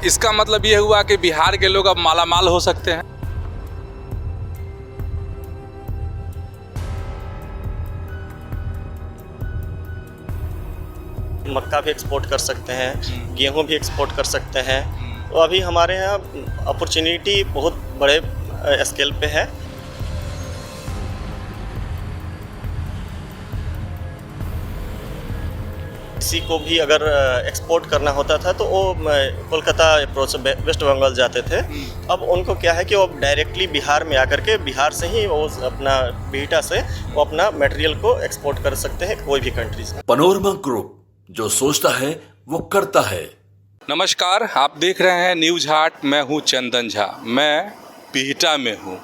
इसका मतलब ये हुआ कि बिहार के लोग अब मालामाल हो सकते हैं। मक्का भी एक्सपोर्ट कर सकते हैं, गेहूं भी एक्सपोर्ट कर सकते हैं। तो अभी हमारे यहाँ अपॉर्चुनिटी बहुत बड़े स्केल पे है। किसी को भी अगर एक्सपोर्ट करना होता था तो वो कोलकाता अप्रोच वेस्ट बंगाल जाते थे। अब उनको क्या है कि वो डायरेक्टली बिहार में आकर के बिहार से ही वो अपना बिहटा से वो अपना मटेरियल को एक्सपोर्ट कर सकते हैं कोई भी कंट्रीज में। पनोरमा ग्रुप, जो सोचता है वो करता है। नमस्कार, आप देख रहे हैं न्यूज़ हाट। मैं हूं चंदन झा। मैं बिहटा में हूं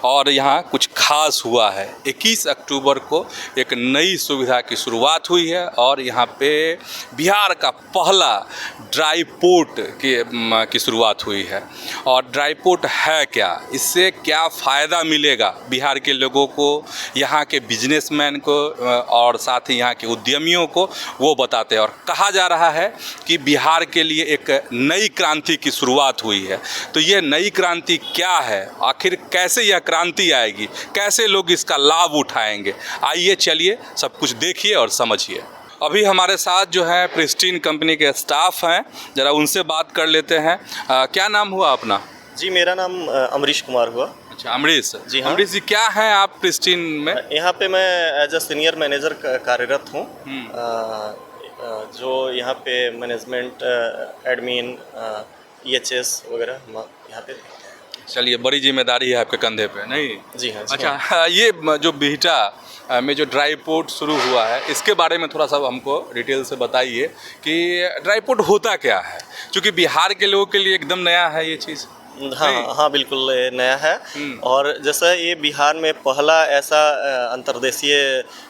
और यहाँ कुछ खास हुआ है। 21 अक्टूबर को एक नई सुविधा की शुरुआत हुई है और यहाँ पे बिहार का पहला ड्राई पोर्ट की शुरुआत हुई है। और ड्राई पोर्ट है क्या, इससे क्या फ़ायदा मिलेगा बिहार के लोगों को, यहाँ के बिजनेसमैन को और साथ ही यहाँ के उद्यमियों को, वो बताते हैं। और कहा जा रहा है कि बिहार के लिए एक नई क्रांति की शुरुआत हुई है। तो ये नई क्रांति क्या है, आखिर कैसे यह क्रांति आएगी, कैसे लोग इसका लाभ उठाएंगे, आइए चलिए सब कुछ देखिए और समझिए। अभी हमारे साथ जो है प्रिस्टीन कंपनी के स्टाफ हैं, ज़रा उनसे बात कर लेते हैं। क्या नाम हुआ अपना? जी, मेरा नाम अमरीश कुमार हुआ। अच्छा, अमरीश जी हाँ। अमरीश जी, क्या हैं आप प्रिस्टीन में? यहाँ पे मैं एज अ सीनियर मैनेजर कार्यरत हूँ। जो यहाँ पे मैनेजमेंट, एडमिन, EHS वगैरह यहाँ पे। चलिए, बड़ी जिम्मेदारी है आपके कंधे पे, नहीं? जी हाँ। अच्छा, ये जो बिहटा में जो ड्राई पोर्ट शुरू हुआ है, इसके बारे में थोड़ा सा हमको डिटेल से बताइए कि ड्राई पोर्ट होता क्या है, क्योंकि बिहार के लोगों के लिए एकदम नया है ये चीज़। हाँ, बिल्कुल नया है। और जैसा ये बिहार में पहला ऐसा अंतर्देशीय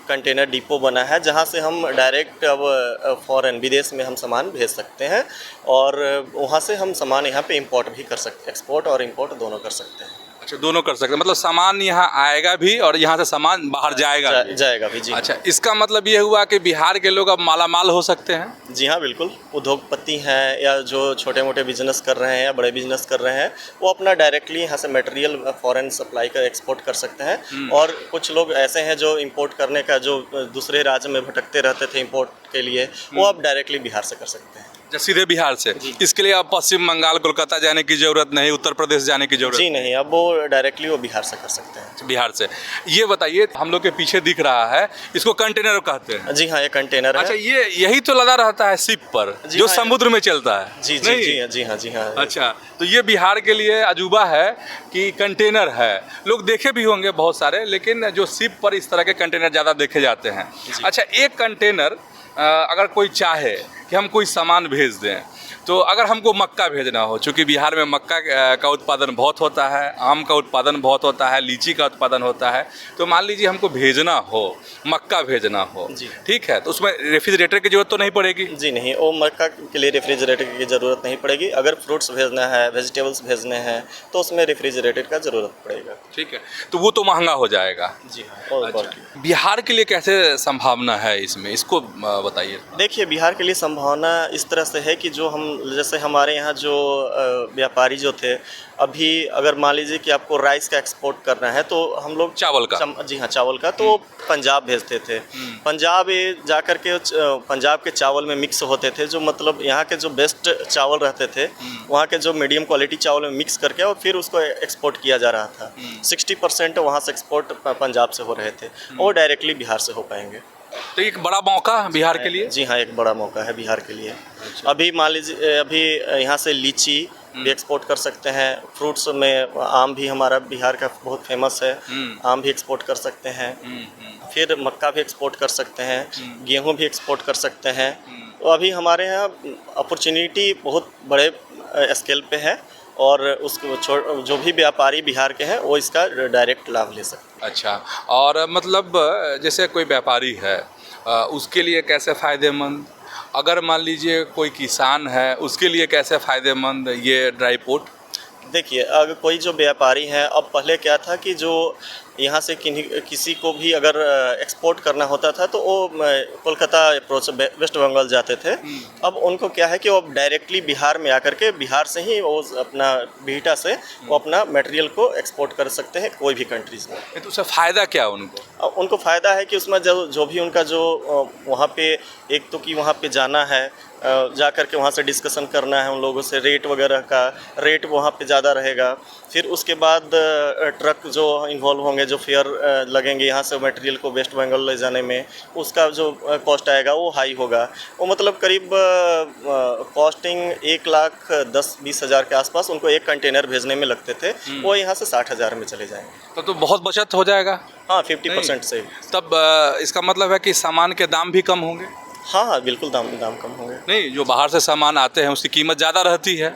कंटेनर डिपो बना है जहाँ से हम डायरेक्ट अब फॉरेन विदेश में हम सामान भेज सकते हैं और वहाँ से हम सामान यहाँ पे इंपोर्ट भी कर सकते हैं, एक्सपोर्ट और इंपोर्ट दोनों कर सकते हैं। अच्छा, दोनों कर सकते हैं, मतलब सामान यहाँ आएगा भी और यहाँ से सामान बाहर जाएगा भी। जी अच्छा, इसका मतलब ये हुआ कि बिहार के लोग अब मालामाल हो सकते हैं। जी हाँ, बिल्कुल। उद्योगपति हैं या जो छोटे मोटे बिजनेस कर रहे हैं या बड़े बिजनेस कर रहे हैं, वो अपना डायरेक्टली यहाँ से मटेरियल फॉरेन सप्लाई कर एक्सपोर्ट कर सकते हैं। और कुछ लोग ऐसे हैं जो इंपोर्ट करने का, जो दूसरे राज्य में भटकते रहते थे इंपोर्ट के लिए, वो अब डायरेक्टली बिहार से कर सकते हैं। सीधे बिहार से। इसके लिए अब पश्चिम बंगाल, कोलकाता जाने की जरूरत नहीं, उत्तर प्रदेश जाने की जरूरत जी नहीं, अब वो डायरेक्टली वो बिहार से कर सकते हैं। बिहार से। ये बताइए, हम लोग के पीछे दिख रहा है, इसको कंटेनर कहते हैं। जी हाँ, ये कंटेनर है। अच्छा, ये यही तो लगा रहता है शिप पर, जो हाँ, समुद्र में चलता है। जी जी जी हाँ, जी हाँ। अच्छा, तो ये बिहार के लिए अजूबा है कि कंटेनर है। लोग देखे भी होंगे बहुत सारे, लेकिन जो शिप पर इस तरह के कंटेनर ज़्यादा देखे जाते हैं। अच्छा, एक कंटेनर अगर कोई चाहे कि हम कोई सामान भेज दें, तो अगर हमको मक्का भेजना हो, चूँकि बिहार में मक्का का उत्पादन बहुत होता है, आम का उत्पादन बहुत होता है, लीची का उत्पादन होता है, तो मान लीजिए हमको भेजना हो, मक्का भेजना हो, ठीक है, तो उसमें रेफ्रिजरेटर की ज़रूरत तो नहीं पड़ेगी? जी नहीं, वो मक्का के लिए रेफ्रिजरेटर की ज़रूरत नहीं पड़ेगी। अगर फ्रूट्स भेजना है, वेजिटेबल्स भेजने हैं, तो उसमें रेफ्रिजरेटर का ज़रूरत पड़ेगा। ठीक है, तो वो तो महंगा हो जाएगा। जी हाँ। अच्छा, बिहार के लिए कैसे संभावना है इसमें, इसको बताइए। देखिए, बिहार के लिए संभावना इस तरह से है कि जो हम, जैसे हमारे यहाँ जो व्यापारी जो थे, अभी अगर मान लीजिए कि आपको राइस का एक्सपोर्ट करना है तो हम लोग चावल का, जी हाँ, चावल का, तो पंजाब भेजते थे। पंजाब जा कर के पंजाब के चावल में मिक्स होते थे, जो मतलब यहाँ के जो बेस्ट चावल रहते थे, वहाँ के जो मीडियम क्वालिटी चावल में मिक्स करके और फिर उसको एक्सपोर्ट किया जा रहा था। 60% वहाँ से एक्सपोर्ट पंजाब से हो रहे थे, और डायरेक्टली बिहार से हो पाएंगे। तो एक बड़ा मौका बिहार के लिए। जी हाँ, एक बड़ा मौका है बिहार के लिए। अभी मान लीजिए, अभी यहाँ से लीची भी एक्सपोर्ट कर सकते हैं। फ्रूट्स में आम भी हमारा बिहार का बहुत फेमस है, आम भी एक्सपोर्ट कर सकते हैं। फिर मक्का भी एक्सपोर्ट कर सकते हैं, गेहूं भी एक्सपोर्ट कर सकते हैं। तो अभी हमारे यहाँ अपॉर्चुनिटी बहुत बड़े स्केल पे है और उसको जो भी व्यापारी बिहार के हैं वो इसका डायरेक्ट लाभ ले सकते हैं। अच्छा, और मतलब जैसे कोई व्यापारी है, उसके लिए कैसे फ़ायदेमंद, अगर मान लीजिए कोई किसान है, उसके लिए कैसे फ़ायदेमंद ये ड्राई पोर्ट? देखिए, अगर कोई जो व्यापारी हैं, अब पहले क्या था कि जो यहाँ से किसी को भी अगर एक्सपोर्ट करना होता था तो वो कोलकाता अप्रोच वेस्ट बंगाल जाते थे। अब उनको क्या है कि वो डायरेक्टली बिहार में आकर के बिहार से ही वो अपना बिहटा से वो अपना मटेरियल को एक्सपोर्ट कर सकते हैं कोई भी कंट्रीज़ में। तो उससे फ़ायदा क्या उनको? उनको फ़ायदा है कि उसमें जो भी उनका जो वहाँ पे एक तो कि वहाँ पे जाना है, जा कर के वहाँ से डिस्कशन करना है उन लोगों से, रेट वगैरह का रेट वहाँ पे ज़्यादा रहेगा। फिर उसके बाद ट्रक जो इन्वॉल्व होंगे, जो फेयर लगेंगे यहाँ से मटेरियल को वेस्ट बंगाल ले जाने में, उसका जो कॉस्ट आएगा वो हाई होगा। वो मतलब करीब कॉस्टिंग 1,10,20 हज़ार के आसपास उनको एक कंटेनर भेजने में लगते थे, वो यहाँ से 60,000 में चले जाएंगे। तो बहुत बचत हो जाएगा। हाँ, 50% से। तब इसका मतलब है कि सामान के दाम भी कम होंगे। हाँ, बिल्कुल दाम कम होंगे। नहीं, जो बाहर से सामान आते हैं उसकी कीमत ज़्यादा रहती है,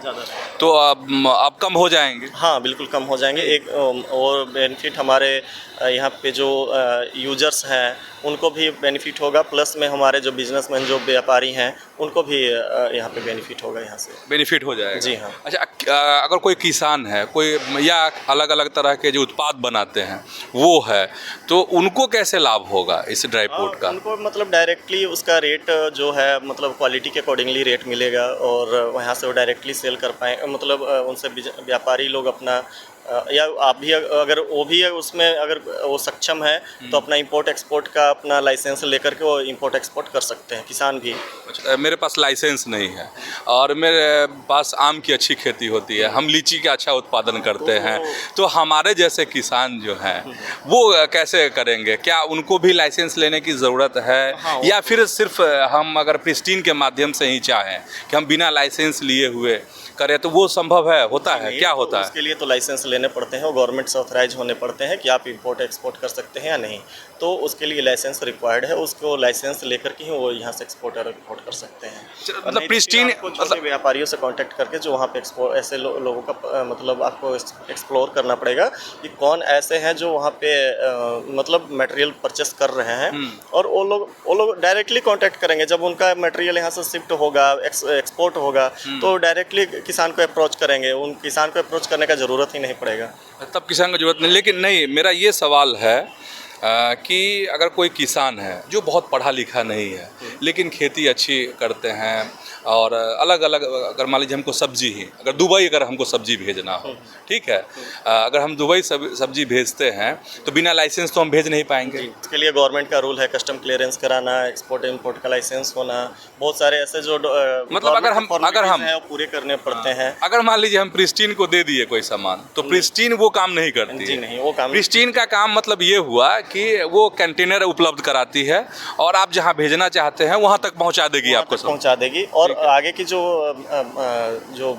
तो अब कम हो जाएंगे। हाँ, बिल्कुल कम हो जाएंगे। एक और बेनिफिट हमारे यहाँ पे जो यूजर्स हैं उनको भी बेनिफिट होगा, प्लस में हमारे जो बिजनेसमैन जो व्यापारी हैं उनको भी यहाँ पे बेनिफिट होगा, यहाँ से बेनिफिट हो जाएगा। जी हाँ। अच्छा, अगर कोई किसान है, कोई या अलग अलग तरह के जो उत्पाद बनाते हैं वो है, तो उनको कैसे लाभ होगा इस ड्राई फ्रूट का? उनको मतलब डायरेक्टली उसका रेट जो है मतलब क्वालिटी के अकॉर्डिंगली रेट मिलेगा और वहाँ से वो डायरेक्टली सेल कर पाए, मतलब उनसे व्यापारी लोग अपना या आप भी अगर वो भी उसमें अगर वो सक्षम है तो अपना इंपोर्ट एक्सपोर्ट का अपना लाइसेंस लेकर के वो इंपोर्ट एक्सपोर्ट कर सकते हैं, किसान भी। अच्छा, मेरे पास लाइसेंस नहीं है और मेरे पास आम की अच्छी खेती होती है, हम लीची का अच्छा उत्पादन करते हैं, तो हमारे जैसे किसान जो हैं वो कैसे करेंगे? क्या उनको भी लाइसेंस लेने की ज़रूरत है? हाँ, या फिर सिर्फ हम अगर प्रिस्टीन के माध्यम से ही चाहें कि हम बिना लाइसेंस लिए हुए करें तो वो संभव है, होता है, क्या होता है? उसके लिए तो लाइसेंस लेने पड़ते हैं और गवर्नमेंट से ऑथराइज होने पड़ते हैं कि आप इंपोर्ट एक्सपोर्ट कर सकते हैं या नहीं, तो उसके लिए लाइसेंस रिक्वायर्ड है। उसको लाइसेंस लेकर के ही वो यहाँ से एक्सपोर्ट और इंपोर्ट कर सकते हैं। मतलब प्रिस्टीन छोटे व्यापारियों से कांटेक्ट करके जो वहाँ पे एक्सपोर्ट ऐसे लोगों का मतलब आपको एक्सप्लोर करना पड़ेगा कि कौन ऐसे हैं जो वहाँ पे मतलब मटेरियल परचेस कर रहे हैं, और वो लोग डायरेक्टली कांटेक्ट करेंगे। जब उनका मटेरियल यहाँ से शिफ्ट होगा, एक्सपोर्ट होगा, तो डायरेक्टली किसान को अप्रोच करेंगे। उन किसान को अप्रोच करने का ज़रूरत ही नहीं पड़ेगा, तब किसान को जरूरत नहीं। लेकिन नहीं, मेरा ये सवाल है कि अगर कोई किसान है जो बहुत पढ़ा लिखा नहीं है लेकिन खेती अच्छी करते हैं और अलग अलग, अगर मान लीजिए हमको सब्जी ही, अगर दुबई अगर हमको सब्जी भेजना हो, ठीक है, अगर हम दुबई सब्जी भेजते हैं तो बिना लाइसेंस तो हम भेज नहीं पाएंगे। इसके लिए गवर्नमेंट का रूल है कस्टम क्लियरेंस कराना, एक्सपोर्ट इंपोर्ट का लाइसेंस होना, बहुत सारे ऐसे जो मतलब अगर हम हैं वो पूरे करने पड़ते हैं। अगर मान लीजिए हम प्रिस्टीन को दे दिए कोई सामान, तो प्रिस्टीन वो काम नहीं करती जी है। नहीं, वो काम प्रिस्टीन का काम मतलब ये हुआ कि वो कंटेनर उपलब्ध कराती है और आप जहाँ भेजना चाहते हैं वहाँ तक पहुँचा देगी, आपको पहुंचा देगी। और आगे की जो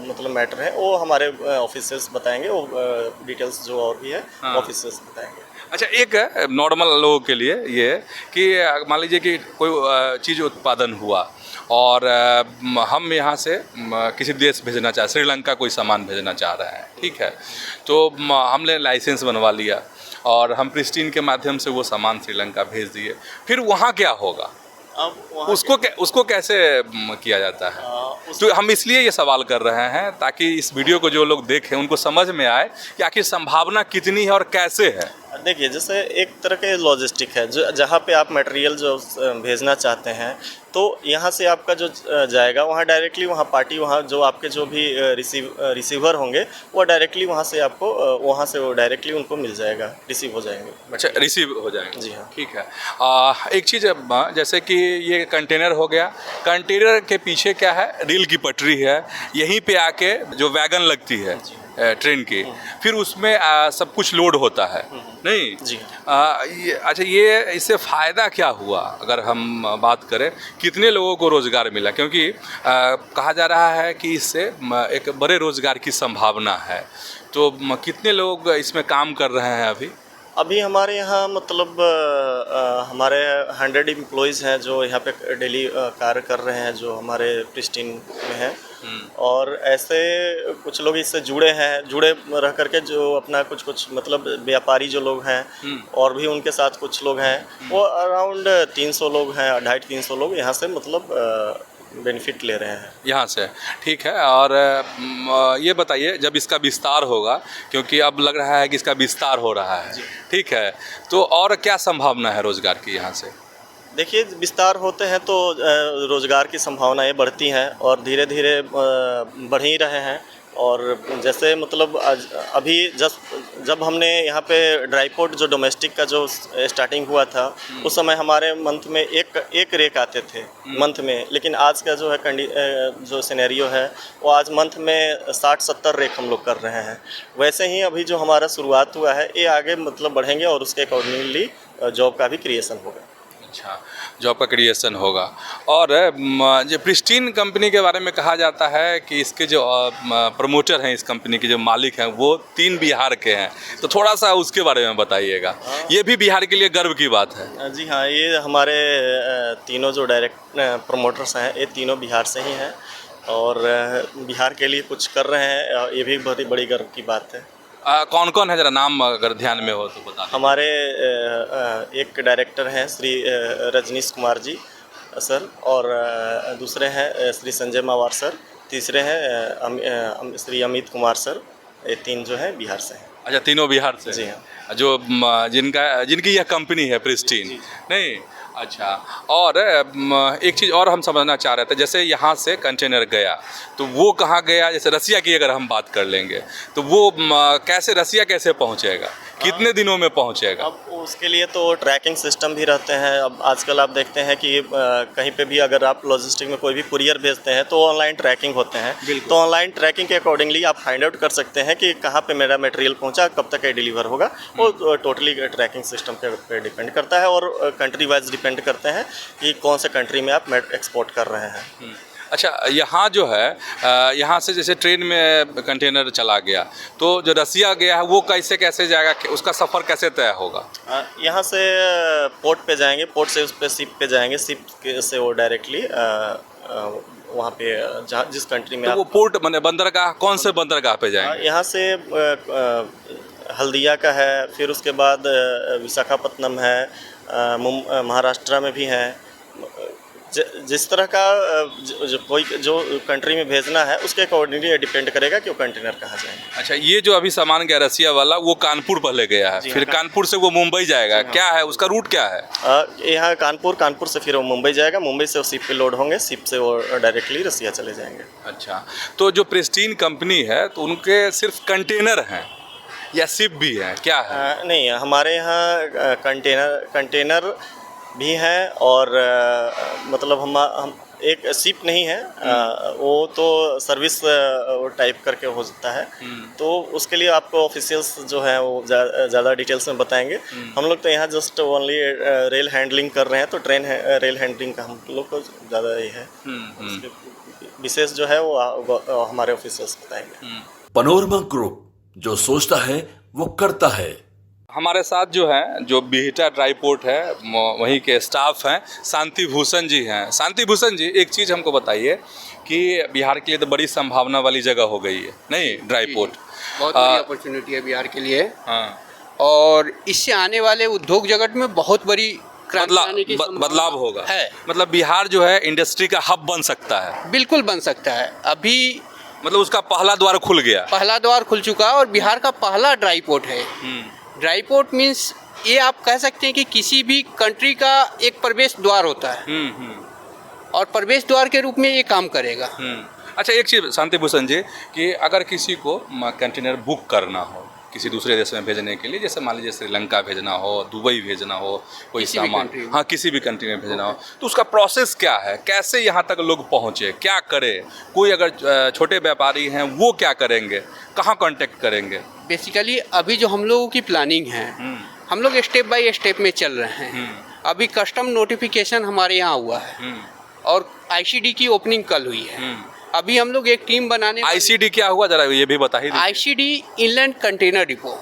मतलब मैटर है वो हमारे ऑफिसर्स बताएंगे, वो डिटेल्स जो और भी है ऑफिसर्स बताएंगे। अच्छा, एक नॉर्मल लोगों के लिए ये कि मान लीजिए कि कोई चीज़ उत्पादन हुआ और हम यहाँ से किसी देश भेजना चाह, श्रीलंका कोई सामान भेजना चाह रहे हैं, ठीक है, तो हमने लाइसेंस बनवा लिया और हम प्रिस्टीन के माध्यम से वो सामान श्रीलंका भेज दिए, फिर वहाँ क्या होगा? अब उसको कैसे किया जाता है? तो हम इसलिए ये सवाल कर रहे हैं ताकि इस वीडियो को जो लोग देखें उनको समझ में आए कि आखिर संभावना कितनी है और कैसे है। देखिए, जैसे एक तरह के लॉजिस्टिक है, जो जहाँ पे आप मटेरियल जो भेजना चाहते हैं, तो यहाँ से आपका जो जाएगा वहाँ डायरेक्टली वहाँ पार्टी, वहाँ जो आपके जो भी रिसीवर होंगे वो डायरेक्टली वहाँ से आपको वहाँ से वो डायरेक्टली उनको मिल जाएगा, रिसीव हो जाएंगे। अच्छा, रिसीव हो जाएंगे, जी हाँ, ठीक है। एक चीज़, जैसे कि ये कंटेनर हो गया, कंटेनर के पीछे क्या है? रेल की पटरी है, यहीं पे आके जो वैगन लगती है ट्रेन की, फिर उसमें सब कुछ लोड होता है, नहीं जी। अच्छा, ये इससे फ़ायदा क्या हुआ अगर हम बात करें? कितने लोगों को रोज़गार मिला? क्योंकि कहा जा रहा है कि इससे एक बड़े रोज़गार की संभावना है, तो कितने लोग इसमें काम कर रहे हैं अभी? हमारे यहाँ मतलब हमारे 100 एम्प्लॉइज़ हैं जो यहाँ पे डेली कार्य कर रहे हैं, जो हमारे प्रिस्टीन में हैं। और ऐसे कुछ लोग इससे जुड़े रह करके जो अपना कुछ मतलब व्यापारी जो लोग हैं और भी उनके साथ कुछ लोग हैं, वो अराउंड 300 लोग हैं, 250-300 लोग यहाँ से मतलब बेनिफिट ले रहे हैं। यहाँ से ठीक है। और ये बताइए, जब इसका विस्तार होगा, क्योंकि अब लग रहा है कि इसका विस्तार हो रहा है, ठीक है, तो और क्या संभावना है रोजगार की यहाँ से? देखिए, विस्तार होते हैं तो रोज़गार की संभावनाएं बढ़ती हैं और धीरे धीरे बढ़ ही रहे हैं। और जैसे मतलब अभी जब हमने यहाँ पे ड्राई पोर्ट जो डोमेस्टिक का जो स्टार्टिंग हुआ था, उस समय हमारे मंथ में एक रेक आते थे मंथ में, लेकिन आज का जो है जो सिनेरियो है वो आज मंथ में 60-70 रेक हम लोग कर रहे हैं। वैसे ही अभी जो हमारा शुरुआत हुआ है ये आगे मतलब बढ़ेंगे और उसके अकॉर्डिंगली जॉब का भी क्रिएशन होगा। अच्छा, जॉब का क्रिएशन होगा। और जो प्रिस्टीन कंपनी के बारे में कहा जाता है कि इसके जो प्रमोटर हैं, इस कंपनी के जो मालिक हैं, वो 3 बिहार के हैं, तो थोड़ा सा उसके बारे में बताइएगा। ये भी बिहार के लिए गर्व की बात है। जी हाँ, ये हमारे तीनों जो डायरेक्ट प्रमोटर्स हैं ये तीनों बिहार से ही हैं और बिहार के लिए कुछ कर रहे हैं, ये भी बहुत ही बड़ी गर्व की बात है। कौन कौन है, जरा नाम अगर ध्यान में हो तो बता। हमारे एक डायरेक्टर हैं श्री रजनीश कुमार जी सर, और दूसरे हैं श्री संजय मावार सर, तीसरे हैं श्री अमित कुमार सर। ये 3 जो हैं बिहार से हैं। अच्छा, तीनों बिहार से? जी हाँ। जो जिनकी यह कंपनी है प्रिस्टीन, नहीं? अच्छा, और एक चीज़ और हम समझना चाह रहे थे, जैसे यहाँ से कंटेनर गया तो वो कहाँ गया? जैसे रसिया की अगर हम बात कर लेंगे तो वो कैसे रसिया कैसे पहुँचेगा, कितने दिनों में पहुँचेगा? अब उसके लिए तो ट्रैकिंग सिस्टम भी रहते हैं। अब आजकल आप देखते हैं कि कहीं पे भी अगर आप लॉजिस्टिक में कोई भी कुरियर भेजते हैं तो ऑनलाइन ट्रैकिंग होते हैं। तो ऑनलाइन ट्रैकिंग के अकॉर्डिंगली आप फाइंड आउट कर सकते हैं कि कहाँ पे मेरा मटेरियल पहुँचा, कब तक ये डिलीवर होगा। वो टोटली ट्रैकिंग सिस्टम पे डिपेंड करता है और कंट्री वाइज डिपेंड करते हैं कि कौन से कंट्री में आप एक्सपोर्ट कर रहे हैं। अच्छा, यहाँ जो है यहाँ से जैसे ट्रेन में कंटेनर चला गया तो जो रसिया गया है वो कैसे जाएगा, उसका सफ़र कैसे तय होगा? यहाँ से पोर्ट पे जाएंगे, पोर्ट से उस पर शिप पे जाएंगे, शिप से वो डायरेक्टली वहाँ पे जहाँ जिस कंट्री में तो वो पोर्ट माने बंदरगाह, कौन से बंदरगाह पे जाएंगे? यहाँ से हल्दिया का है, फिर उसके बाद विशाखापत्तनम है, महाराष्ट्र में भी है। जिस तरह का जो कंट्री में भेजना है उसके अकॉर्डिंगली डिपेंड करेगा कि वो कंटेनर कहाँ जाएंगे। अच्छा, ये जो अभी सामान गया रसिया वाला वो कानपुर पहले गया है, फिर कानपुर से वो मुंबई जाएगा, क्या है उसका रूट क्या है? यहाँ कानपुर से फिर वो मुंबई जाएगा, मुंबई से वो शिप पे लोड होंगे, शिप से वो डायरेक्टली रसिया चले जाएंगे। अच्छा, तो जो प्रिस्टीन कंपनी है तो उनके सिर्फ कंटेनर हैं या शिप भी है, क्या है? नहीं, हमारे यहाँ कंटेनर भी हैं और मतलब हम एक शिप नहीं है, वो तो सर्विस टाइप करके हो सकता है। तो उसके लिए आपको ऑफिशियल्स जो हैं वो ज़्यादा डिटेल्स में बताएंगे। हम लोग तो यहाँ जस्ट ओनली रेल हैंडलिंग कर रहे हैं, तो रेल हैंडलिंग का हम लोग को ज़्यादा ये है, विशेष जो है वो हमारे ऑफिशियल्स बताएंगे। पनोरमा ग्रुप, जो सोचता है वो करता है। हमारे साथ जो है, जो बिहटा ड्राई पोर्ट है, वहीं के स्टाफ हैं, शांति भूषण जी हैं। शांति भूषण जी, एक चीज़ हमको बताइए कि बिहार के लिए तो बड़ी संभावना वाली जगह हो गई है, नहीं? ड्राई पोर्ट बहुत बड़ी अपॉर्चुनिटी है बिहार के लिए। हाँ, और इससे आने वाले उद्योग जगत में बहुत बड़ी बदलाव होगा है। मतलब बिहार जो है इंडस्ट्री का हब बन सकता है। बिल्कुल बन सकता है। अभी मतलब उसका पहला द्वार खुल गया, पहला द्वार खुल चुका है और बिहार का पहला ड्राई पोर्ट है। ड्राई पोर्ट मीन्स ये आप कह सकते हैं कि किसी भी कंट्री का एक प्रवेश द्वार होता है और प्रवेश द्वार के रूप में ये काम करेगा। अच्छा, एक चीज़ शांति भूषण जी, कि अगर किसी को कंटेनर बुक करना हो किसी दूसरे देश में भेजने के लिए, जैसे मान लीजिए श्रीलंका भेजना हो, दुबई भेजना हो, कोई सामान, हाँ किसी भी कंट्री में भेजना हो, तो उसका प्रोसेस क्या है? कैसे यहाँ तक लोग पहुँचे, क्या करे? कोई अगर छोटे व्यापारी हैं वो क्या करेंगे, कहाँ कांटेक्ट करेंगे? बेसिकली अभी जो हम लोगों की प्लानिंग है, हम लोग स्टेप बाय स्टेप में चल रहे हैं। अभी कस्टम नोटिफिकेशन हमारे यहाँ हुआ है और आईसीडी की ओपनिंग कल हुई है। अभी हम लोग एक टीम बनाने। आईसीडी क्या हुआ, जरा ये भी बताइए। ICD inland container depot.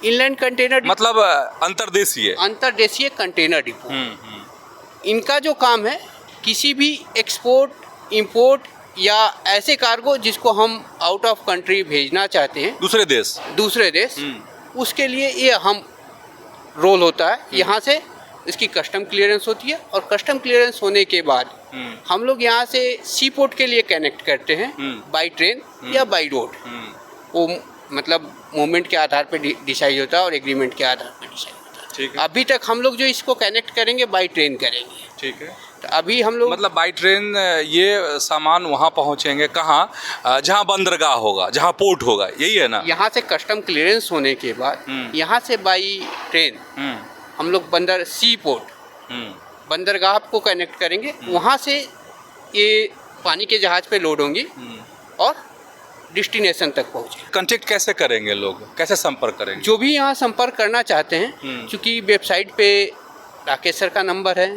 Inland container मतलब अंतर्देशीय कंटेनर डिपो। इनका जो काम है, किसी भी एक्सपोर्ट इंपोर्ट या ऐसे कार्गो जिसको हम आउट ऑफ कंट्री भेजना चाहते हैं, दूसरे देश, उसके लिए ये अहम रोल होता है। यहाँ से इसकी कस्टम क्लियरेंस होती है और कस्टम क्लियरेंस होने के बाद हम लोग यहाँ से सी पोर्ट के लिए कनेक्ट करते हैं बाई ट्रेन या बाई रोड। वो मतलब मूवमेंट के आधार पर डिसाइड होता है और एग्रीमेंट के आधार पर डिसाइड होता है। ठीक है। अभी तक हम लोग जो इसको कनेक्ट करेंगे बाई ट्रेन करेंगे। ठीक है। तो अभी हम लोग मतलब बाई ट्रेन ये सामान वहाँ पहुँचेंगे कहाँ? जहाँ बंदरगाह होगा, जहाँ पोर्ट होगा, यही है ना? यहाँ से कस्टम क्लियरेंस होने के बाद यहाँ से बाई ट्रेन हम लोग सी पोर्ट बंदरगाह को कनेक्ट करेंगे। वहाँ से ये पानी के जहाज़ पे लोड होंगी और डेस्टिनेशन तक पहुँचे। कांटेक्ट कैसे करेंगे लोग, कैसे संपर्क करेंगे? जो भी यहाँ संपर्क करना चाहते हैं, चूँकि वेबसाइट पे राकेश सर का नंबर है,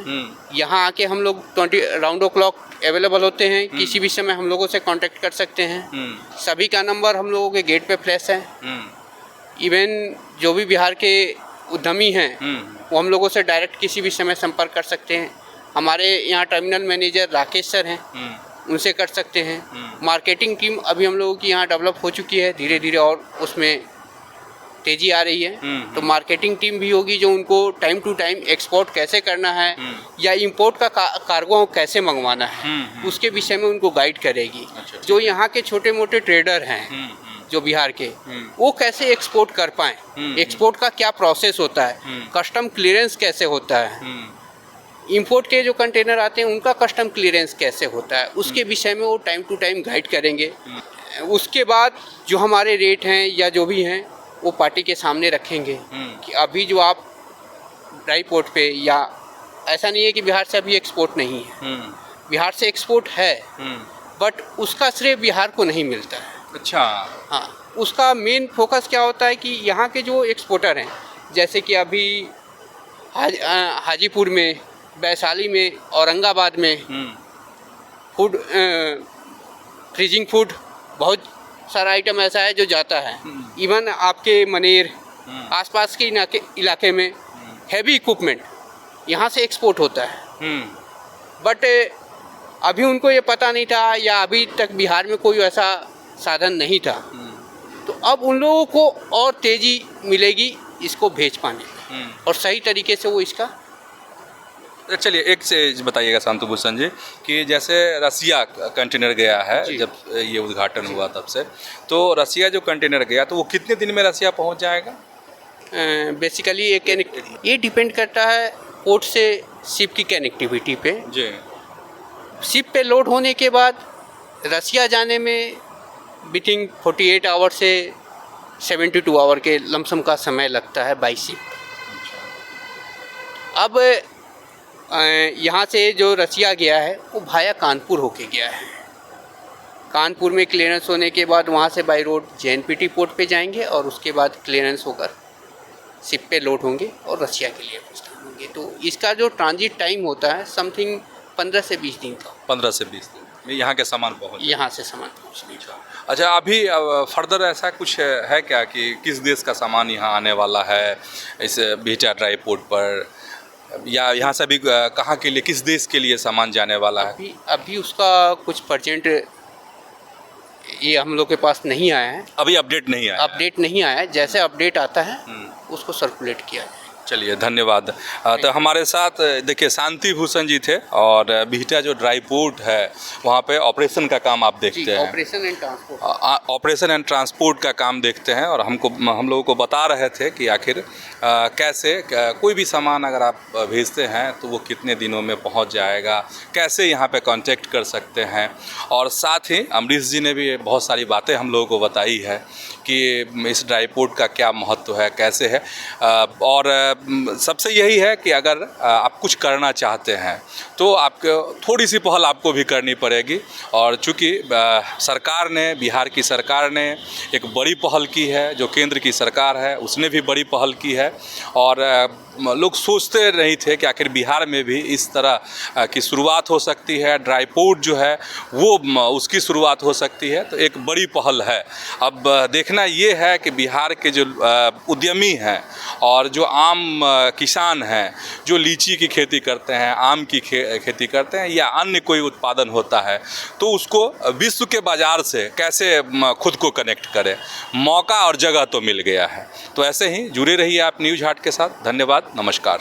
यहाँ आके हम लोग 20 राउंड ओ क्लॉक अवेलेबल होते हैं। किसी भी समय हम लोगों से कांटेक्ट कर सकते हैं। सभी का नंबर हम लोगों के गेट पे फ्लैश है। इवन जो भी बिहार के उद्यमी हैं वो हम लोगों से डायरेक्ट किसी भी समय संपर्क कर सकते हैं। हमारे यहाँ टर्मिनल मैनेजर राकेश सर हैं, उनसे कर सकते हैं। मार्केटिंग टीम अभी हम लोगों की यहाँ डेवलप हो चुकी है धीरे धीरे और उसमें तेज़ी आ रही है। तो मार्केटिंग टीम भी होगी जो उनको टाइम टू टाइम एक्सपोर्ट कैसे करना है या इंपोर्ट का कार्गो कैसे मंगवाना है उसके विषय में उनको गाइड करेगी। जो यहाँ के छोटे मोटे ट्रेडर हैं जो बिहार के, वो कैसे एक्सपोर्ट कर पाएँ, एक्सपोर्ट का क्या प्रोसेस होता है, कस्टम क्लियरेंस कैसे होता है, इंपोर्ट के जो कंटेनर आते हैं उनका कस्टम क्लियरेंस कैसे होता है, उसके विषय में वो टाइम टू टाइम गाइड करेंगे। उसके बाद जो हमारे रेट हैं या जो भी हैं वो पार्टी के सामने रखेंगे कि अभी जो आप ड्राई पोर्ट पे, या ऐसा नहीं है कि बिहार से अभी एक्सपोर्ट नहीं है, बिहार से एक्सपोर्ट है बट उसका श्रेय बिहार को नहीं मिलता है। अच्छा। हाँ, उसका मेन फोकस क्या होता है कि यहाँ के जो एक्सपोर्टर हैं, जैसे कि अभी हाजीपुर में, वैशाली में, औरंगाबाद में फूड फ्रीजिंग फूड बहुत सारा आइटम ऐसा है जो जाता है। इवन आपके मनेर आसपास के इलाके में हैवी इक्विपमेंट यहाँ से एक्सपोर्ट होता है। बट अभी उनको ये पता नहीं था या अभी तक बिहार में कोई ऐसा साधन नहीं था, तो अब उन लोगों को और तेज़ी मिलेगी इसको भेज पाने में और सही तरीके से वो इसका। चलिए एक चीज़ बताइएगा शांतु भूषण जी कि जैसे रसिया कंटेनर गया है, जब ये उद्घाटन हुआ तब से, तो रसिया जो कंटेनर गया तो वो कितने दिन में रसिया पहुंच जाएगा? बेसिकली ये डिपेंड करता है पोर्ट से शिप की कनेक्टिविटी पे। जी। शिप पे लोड होने के बाद रसिया जाने में बिटवीन 48 आवर से 72 आवर के लमसम का समय लगता है बाई शिप। अब यहाँ से जो रसिया गया है वो भाया कानपुर होके गया है। कानपुर में क्लियरेंस होने के बाद वहाँ से बाई रोड JNPT पोर्ट पे जाएंगे और उसके बाद क्लियरेंस होकर शिप पे लोड होंगे और रसिया के लिए प्रस्थान होंगे। तो इसका जो ट्रांजिट टाइम होता है समथिंग 15 से 20 दिन का। 15 से 20 दिन में यहाँ के सामान पहुँच, यहाँ से सामान पहुँचने का। अच्छा, अभी फर्दर ऐसा कुछ है क्या कि किस देश का सामान यहाँ आने वाला है इस बिहटा ड्राई पोर्ट पर, या यहाँ से अभी कहाँ के लिए, किस देश के लिए सामान जाने वाला है? अभी उसका कुछ परसेंट ये हम लोग के पास नहीं आया है। अभी अपडेट नहीं आया? अपडेट नहीं आया है, जैसे अपडेट आता है उसको सर्कुलेट किया जाए। चलिए धन्यवाद। तो हमारे साथ देखिए शांति भूषण जी थे और बिहटा जो ड्राई पोर्ट है वहाँ पे ऑपरेशन का काम आप देखते हैं, operation and transport, operation and transport का काम देखते हैं और हम लोगों को बता रहे थे कि आखिर कैसे कोई भी सामान अगर आप भेजते हैं तो वो कितने दिनों में पहुँच जाएगा, कैसे यहाँ पे कांटेक्ट कर सकते हैं। और साथ ही अमरीश जी ने भी बहुत सारी बातें हम लोगों को बताई है कि इस ड्राई पोर्ट का क्या महत्व है, कैसे है। और सबसे यही है कि अगर आप कुछ करना चाहते हैं तो आपको थोड़ी सी पहल आपको भी करनी पड़ेगी। और चूँकि सरकार ने, बिहार की सरकार ने एक बड़ी पहल की है, जो केंद्र की सरकार है उसने भी बड़ी पहल की है। और लोग सोचते नहीं थे कि आखिर बिहार में भी इस तरह की शुरुआत हो सकती है, ड्राई पोर्ट जो है वो उसकी शुरुआत हो सकती है। तो एक बड़ी पहल है। अब देखना ये है कि बिहार के जो उद्यमी हैं और जो आम किसान हैं, जो लीची की खेती करते हैं, आम की खेती करते हैं या अन्य कोई उत्पादन होता है, तो उसको विश्व के बाज़ार से कैसे खुद को कनेक्ट करें, मौका और जगह तो मिल गया है। तो ऐसे ही जुड़े रहिए आप न्यूज़ हाट के साथ। धन्यवाद, नमस्कार।